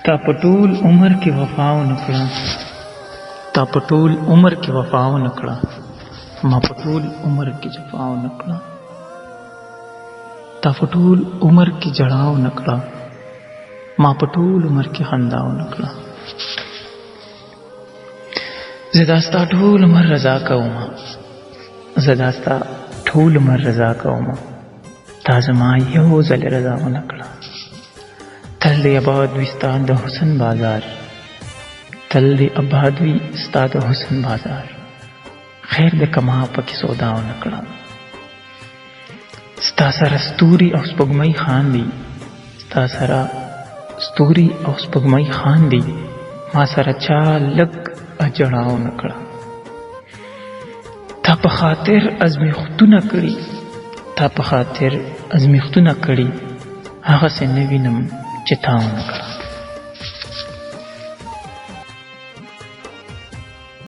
تا په ټول عمر کې وفا ونکړه، تا په ټول عمر کې وفا ونکړه، ما په ټول عمر کې جفا ونکړه، تا په ټول عمر کې جړا ونکړه، ما په ټول عمر کې خندا ونکړه. زه دا ستا ټول عمر رضا کوم، زه دا ستا ټول عمر رضا کوم، تا زما یو ځل رضا ونکړه. تل دې آباد وي ستا د حسن بازار، تل دې آباد وي ستا د حسن بازار، خیر د کما پکې سودا ونکړه. ستا سره ستوري او سپوږمۍ خاندي، ستا سره ستوري او سپوږمۍ خاندي، ما سره چا لږ اجړا ونکړه. تا په خاطر ازمیښتونه کړي، تا په خاطر ازمیښتونه کړي، هغسې نه وینم چې تا ونکړه.